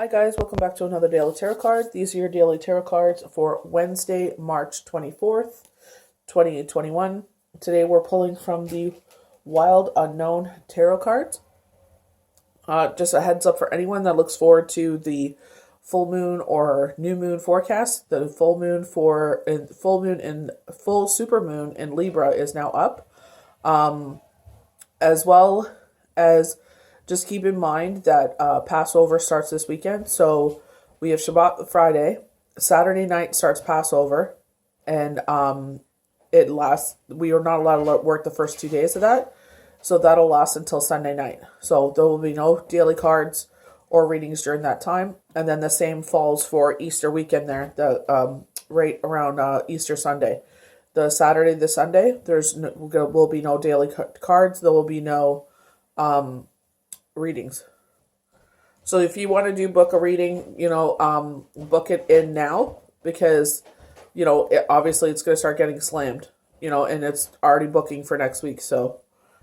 Hi guys, welcome back to another Daily Tarot card. These are your Daily Tarot cards for Wednesday, March 24th, 2021. Today we're pulling from the Wild Unknown Tarot cards. Just a heads up for anyone that looks forward to the full moon or new moon forecast. The full moon and full super moon in Libra is now up. As well as just keep in mind that Passover starts this weekend. So we have Shabbat Friday. Saturday night starts Passover. And it lasts. We are not allowed to work the first 2 days of that. So that'll last until Sunday night. So there will be no daily cards or readings during that time. And then the same falls for Easter weekend there, right around Easter Sunday. The Saturday, the Sunday, will be no daily cards. There will be no readings. So if you want to book a reading, book it in now because, obviously it's going to start getting slammed, and it's already booking for next week. So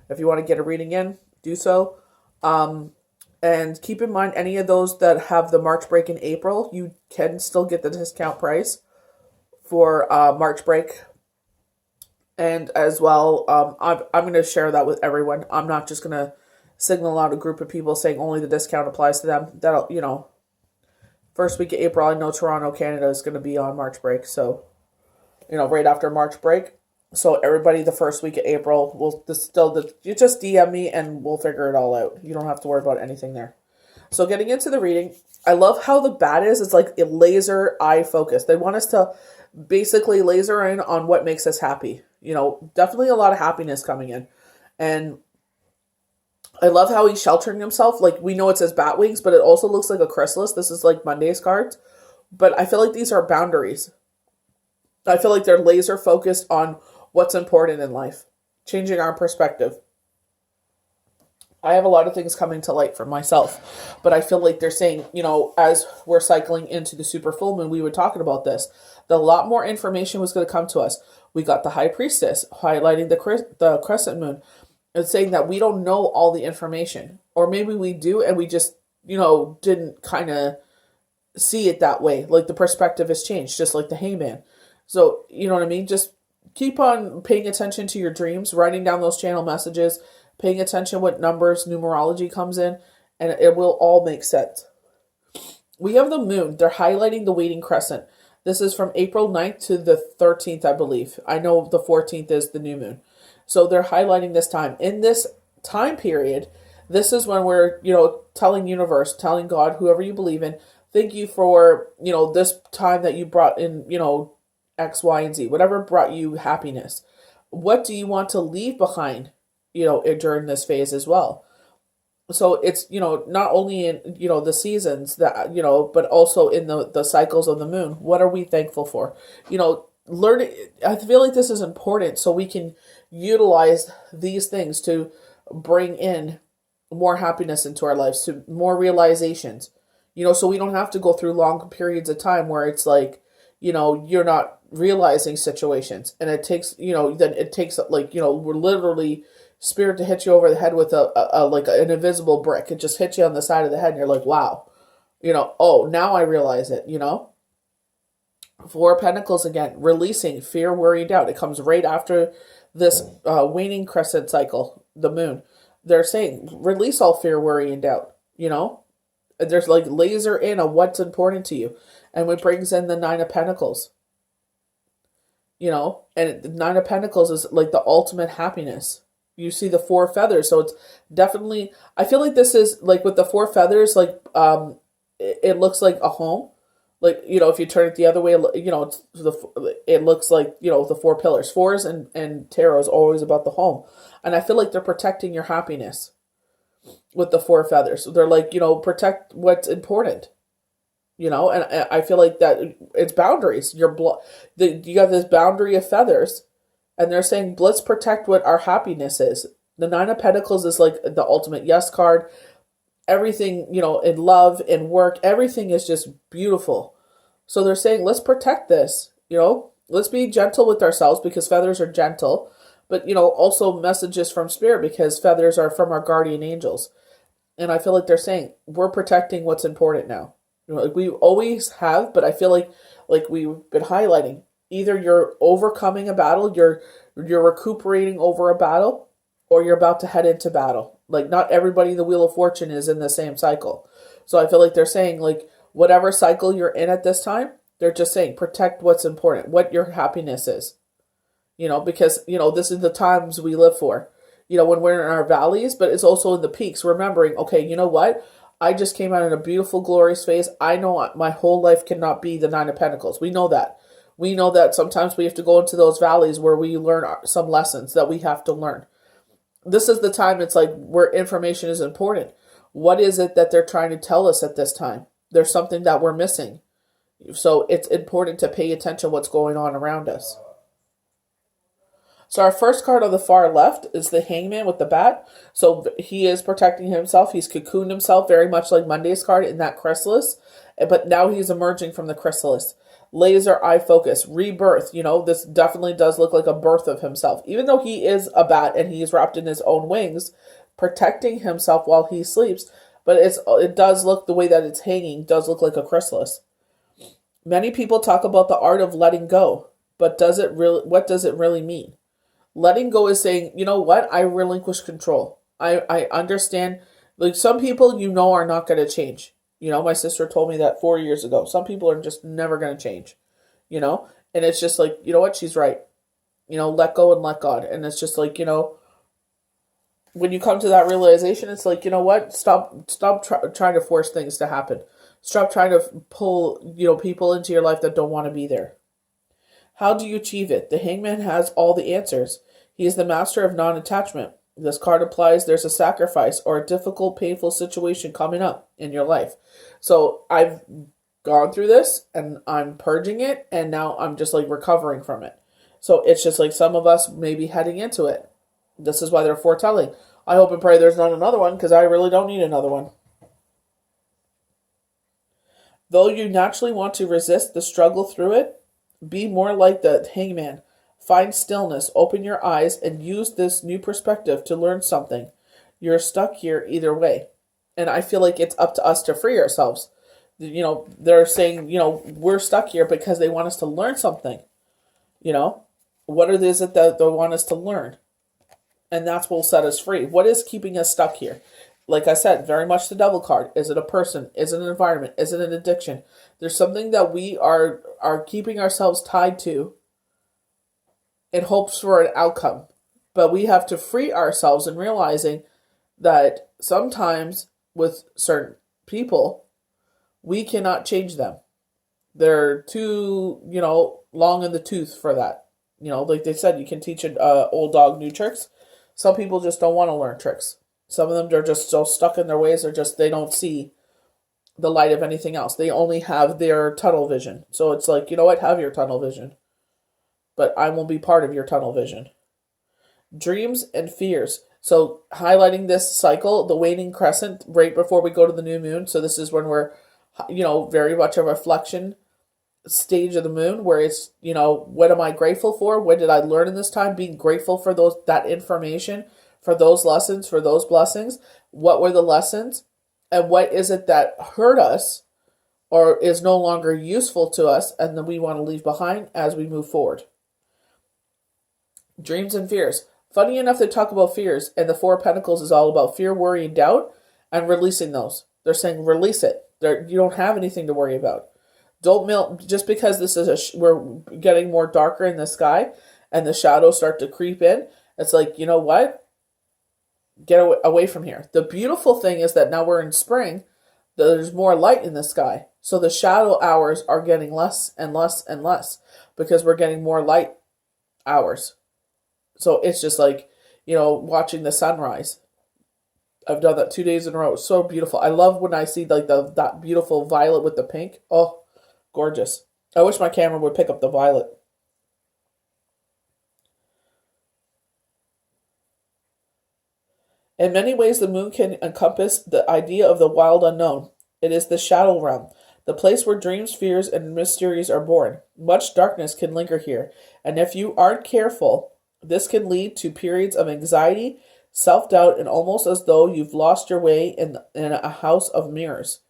if you want to get a reading in, do so. And keep in mind, any of those that have the March break in April, you can still get the discount price for March break. And as well, I'm going to share that with everyone. I'm not just going to signal out a group of people saying only the discount applies to them. That'll, first week of April, I know Toronto, Canada is going to be on March break. So, right after March break. So everybody, the first week of April, you just DM me and we'll figure it all out. You don't have to worry about anything there. So getting into the reading, I love how the bat is. It's like a laser eye focus. They want us to basically laser in on what makes us happy. Definitely a lot of happiness coming in. And I love how he's sheltering himself. Like, we know it says bat wings, but it also looks like a chrysalis. This is like Monday's cards. But I feel like these are boundaries. I feel like they're laser focused on what's important in life. Changing our perspective. I have a lot of things coming to light for myself. But I feel like they're saying, as we're cycling into the super full moon, we were talking about this. That a lot more information was going to come to us. We got the High Priestess highlighting the crescent moon. It's saying that we don't know all the information. Or maybe we do and we just, didn't kind of see it that way. Like the perspective has changed, just like the Hangman. So, you know what I mean? Just keep on paying attention to your dreams, writing down those channel messages, paying attention what numbers, numerology comes in, and it will all make sense. We have the moon. They're highlighting the waning crescent. This is from April 9th to the 13th, I believe. I know the 14th is the new moon. So they're highlighting this time. In this time period, this is when we're, telling universe, telling God, whoever you believe in, thank you for, this time that you brought in, X, Y, and Z, whatever brought you happiness. What do you want to leave behind, during this phase as well? So it's, not only in, the seasons that, but also in the cycles of the moon. What are we thankful for? Learning, I feel like this is important so we can utilize these things to bring in more happiness into our lives, to more realizations, so we don't have to go through long periods of time where it's like, you're not realizing situations and it takes, then it takes like, we're literally spirit to hit you over the head with like an invisible brick. It just hits you on the side of the head and you're like, wow, oh, now I realize it, Four of Pentacles again, releasing fear, worry, doubt. It comes right after this waning crescent cycle, the moon. They're saying, release all fear, worry, and doubt, There's like laser in on what's important to you. And it brings in the Nine of Pentacles. And the Nine of Pentacles is like the ultimate happiness. You see the four feathers. So it's definitely, I feel like this is like with the four feathers, like it looks like a home. Like, if you turn it the other way, it looks like, the four pillars. Fours and tarot is always about the home. And I feel like they're protecting your happiness with the four feathers. They're like, protect what's important. And I feel like that it's boundaries. You got this boundary of feathers. And they're saying, let's protect what our happiness is. The Nine of Pentacles is like the ultimate yes card. Everything, in love, in work, everything is just beautiful. So they're saying, let's protect this, let's be gentle with ourselves because feathers are gentle, but, also messages from spirit because feathers are from our guardian angels. And I feel like they're saying, we're protecting what's important now. Like we always have, but I feel like we've been highlighting, either you're overcoming a battle, you're recuperating over a battle, or you're about to head into battle. Like not everybody in the Wheel of Fortune is in the same cycle. So I feel like they're saying like whatever cycle you're in at this time, they're just saying protect what's important, what your happiness is. Because this is the times we live for. When we're in our valleys, but it's also in the peaks, remembering, okay, you know what? I just came out in a beautiful, glorious phase. I know my whole life cannot be the Nine of Pentacles. We know that. We know that sometimes we have to go into those valleys where we learn some lessons that we have to learn. This is the time it's like where information is important. What is it that they're trying to tell us at this time? There's something that we're missing. So it's important to pay attention to what's going on around us. So our first card on the far left is the Hangman with the bat. So he is protecting himself. He's cocooned himself very much like Monday's card in that chrysalis. But now he's emerging from the chrysalis. Laser eye focus, rebirth. This definitely does look like a birth of himself. Even though he is a bat and he is wrapped in his own wings, protecting himself while he sleeps. But it does look, the way that it's hanging, does look like a chrysalis. Many people talk about the art of letting go. But what does it really mean? Letting go is saying, you know what? I relinquish control. I understand. Like some people, are not going to change. My sister told me that 4 years ago. Some people are just never going to change. And it's just like, you know what? She's right. Let go and let God. And it's just like, when you come to that realization, it's like, you know what? Stop trying to force things to happen. Stop trying to pull, people into your life that don't want to be there. How do you achieve it? The Hangman has all the answers. He is the master of non-attachment. This card implies there's a sacrifice or a difficult, painful situation coming up in your life. So I've gone through this and I'm purging it, and now I'm just like recovering from it. So it's just like some of us may be heading into it. This is why they're foretelling. I hope and pray there's not another one, because I really don't need another one. Though you naturally want to resist the struggle through it, be more like the Hangman. Find stillness, open your eyes, and use this new perspective to learn something. You're stuck here either way. And I feel like it's up to us to free ourselves. They're saying, we're stuck here because they want us to learn something. What is it that they want us to learn? And that's what will set us free. What is keeping us stuck here? Like I said, very much the Devil card. Is it a person? Is it an environment? Is it an addiction? There's something that we are keeping ourselves tied to in hopes for an outcome. But we have to free ourselves in realizing that sometimes with certain people, we cannot change them. They're too, long in the tooth for that. Like they said, you can teach an old dog new tricks. Some people just don't want to learn tricks. Some of them, they're just so stuck in their ways, they don't see the light of anything else. They only have their tunnel vision. So it's like, you know what, have your tunnel vision. But I won't be part of your tunnel vision. Dreams and fears. So highlighting this cycle, the waning crescent, right before we go to the new moon. So this is when we're, very much a reflection stage of the moon, where it's, what am I grateful for? What did I learn in this time? Being grateful for that information, for those lessons, for those blessings. What were the lessons? And what is it that hurt us or is no longer useful to us and then we want to leave behind as we move forward? Dreams and fears. Funny enough, they talk about fears, and the Four of Pentacles is all about fear, worry, and doubt, and releasing those. They're saying release it. You don't have anything to worry about. Don't melt, just because this is we're getting more darker in the sky and the shadows start to creep in. It's like, you know what? Get away from here. The beautiful thing is that now we're in spring, there's more light in the sky. So the shadow hours are getting less and less and less because we're getting more light hours. So it's just like, watching the sunrise. I've done that 2 days in a row. It's so beautiful. I love when I see like that beautiful violet with the pink. Oh, gorgeous. I wish my camera would pick up the violet. In many ways, the moon can encompass the idea of the wild unknown. It is the shadow realm, the place where dreams, fears, and mysteries are born. Much darkness can linger here, and if you aren't careful, this can lead to periods of anxiety, self-doubt, and almost as though you've lost your way in a house of mirrors.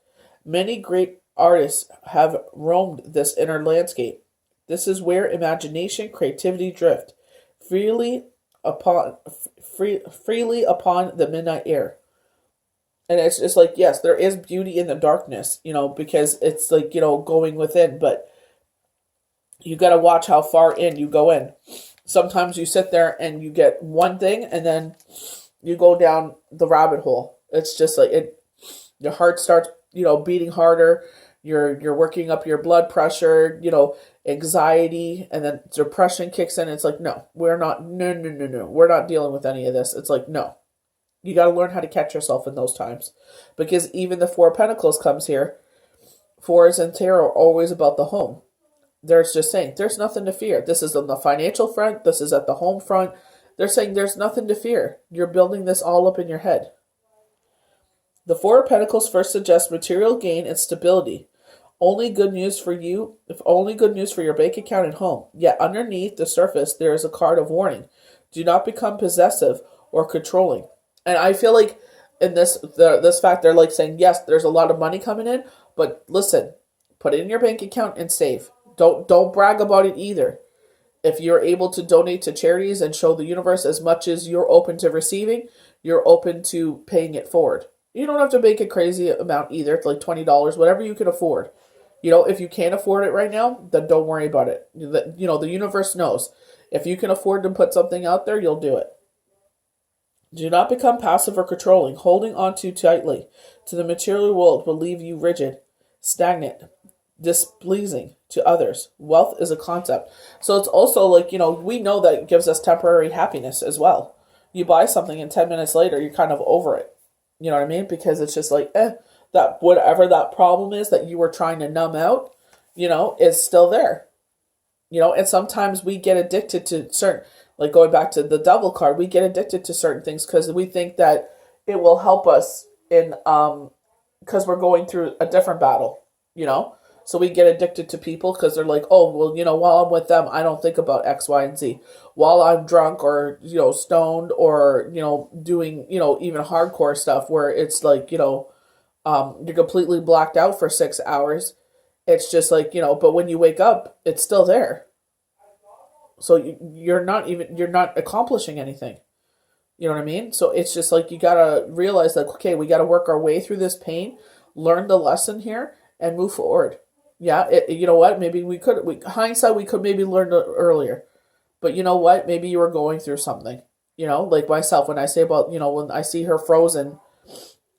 Many great artists have roamed this inner landscape. This is where imagination, creativity drift freely upon freely upon the midnight air. And it's just like, yes, there is beauty in the darkness, because it's like, going within, but you got to watch how far in you go in. Sometimes you sit there and you get one thing and then you go down the rabbit hole. It's just like your heart starts, beating harder. You're working up your blood pressure, anxiety, and then depression kicks in. It's like, no, we're not, no. We're not dealing with any of this. It's like, no. You got to learn how to catch yourself in those times. Because even the Four of Pentacles comes here. Fours and tarot are always about the home. They're just saying, there's nothing to fear. This is on the financial front. This is at the home front. They're saying there's nothing to fear. You're building this all up in your head. The Four of Pentacles first suggests material gain and stability. Only good news for you, if only good news for your bank account and home. Yet underneath the surface, there is a card of warning. Do not become possessive or controlling. And I feel like in this fact, they're like saying, yes, there's a lot of money coming in, but listen, put it in your bank account and save. Don't brag about it either. If you're able to donate to charities and show the universe as much as you're open to receiving, you're open to paying it forward. You don't have to make a crazy amount either. It's like $20, whatever you can afford. If you can't afford it right now, then don't worry about it. The universe knows. If you can afford to put something out there, you'll do it. Do not become passive or controlling. Holding on too tightly to the material world will leave you rigid, stagnant, displeasing to others. Wealth is a concept. So it's also like, we know that it gives us temporary happiness as well. You buy something and 10 minutes later, you're kind of over it. You know what I mean? Because it's just like, that whatever that problem is that you were trying to numb out, is still there. And sometimes we get addicted to certain, like going back to the Devil card, we get addicted to certain things because we think that it will help us in, because we're going through a different battle, So we get addicted to people because they're like, oh, well, while I'm with them, I don't think about X, Y, and Z. While I'm drunk or, stoned or, doing, even hardcore stuff where it's like, you're completely blacked out for 6 hours. It's just like, but when you wake up, it's still there. So you're not accomplishing anything. You know what I mean? So it's just like, you got to realize that, okay, we got to work our way through this pain, learn the lesson here, and move forward. Yeah, you know what? Maybe we could maybe learn it earlier. But you know what? Maybe you were going through something. Like myself, when I say about, when I see her frozen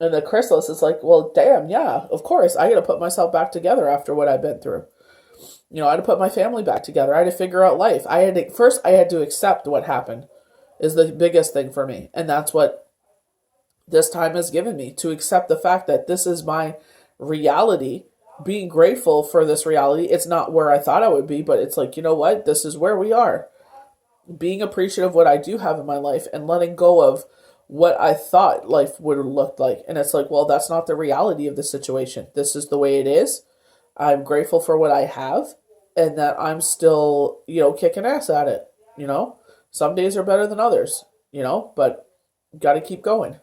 in the chrysalis, it's like, well, damn, yeah, of course. I got to put myself back together after what I've been through. I had to put my family back together. I had to figure out life. I had to accept what happened is the biggest thing for me. And that's what this time has given me, to accept the fact that this is my reality, being grateful for this reality. It's not where I thought I would be, but it's like, you know what? This is where we are. Being appreciative of what I do have in my life and letting go of what I thought life would have looked like. And it's like, well, that's not the reality of the situation. This is the way it is. I'm grateful for what I have and that I'm still, kicking ass at it. Some days are better than others, but got to keep going.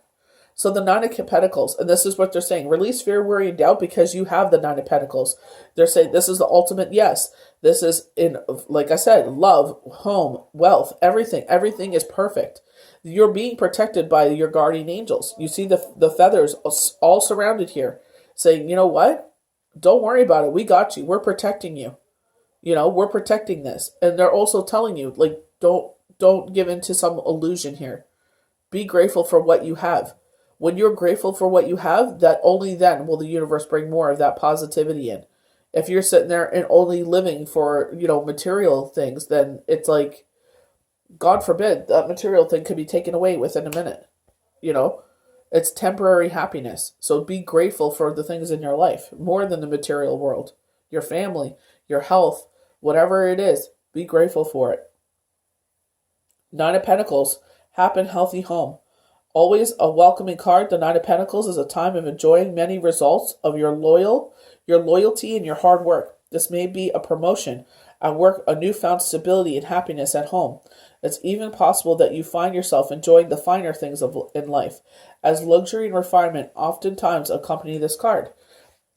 So the Nine of Pentacles, and this is what they're saying, release fear, worry, and doubt because you have the Nine of Pentacles. They're saying this is the ultimate yes. This is in, like I said, love, home, wealth, everything. Everything is perfect. You're being protected by your guardian angels. You see the feathers all surrounded here saying, you know what? Don't worry about it. We got you. We're protecting you. We're protecting this. And they're also telling you, like, don't give in to some illusion here. Be grateful for what you have. When you're grateful for what you have, that only then will the universe bring more of that positivity in. If you're sitting there and only living for, material things, then it's like, God forbid, that material thing could be taken away within a minute. It's temporary happiness. So be grateful for the things in your life, more than the material world. Your family, your health, whatever it is, be grateful for it. Nine of Pentacles, happy, healthy home. Always a welcoming card. The Nine of Pentacles is a time of enjoying many results of your loyalty and your hard work. This may be a promotion at work, a newfound stability and happiness at home. It's even possible that you find yourself enjoying the finer things in life, as luxury and refinement oftentimes accompany this card.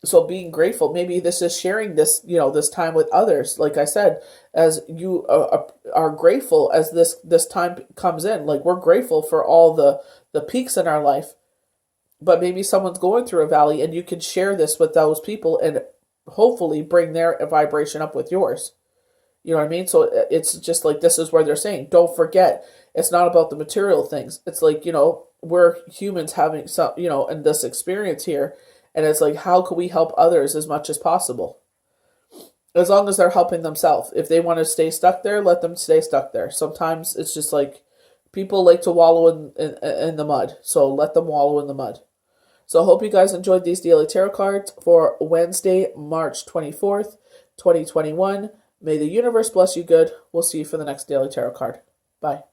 So being grateful, maybe this is sharing this, this time with others. Like I said, as you are grateful as this time comes in, like we're grateful for all the peaks in our life, but maybe someone's going through a valley and you can share this with those people and hopefully bring their vibration up with yours. You know what I mean? So it's just like, this is where they're saying, don't forget, it's not about the material things. It's like, we're humans having some, in this experience here. And it's like, how can we help others as much as possible? As long as they're helping themselves. If they want to stay stuck there, let them stay stuck there. Sometimes it's just like, people like to wallow in the mud. So let them wallow in the mud. So I hope you guys enjoyed these daily tarot cards for Wednesday, March 24th, 2021. May the universe bless you good. We'll see you for the next daily tarot card. Bye.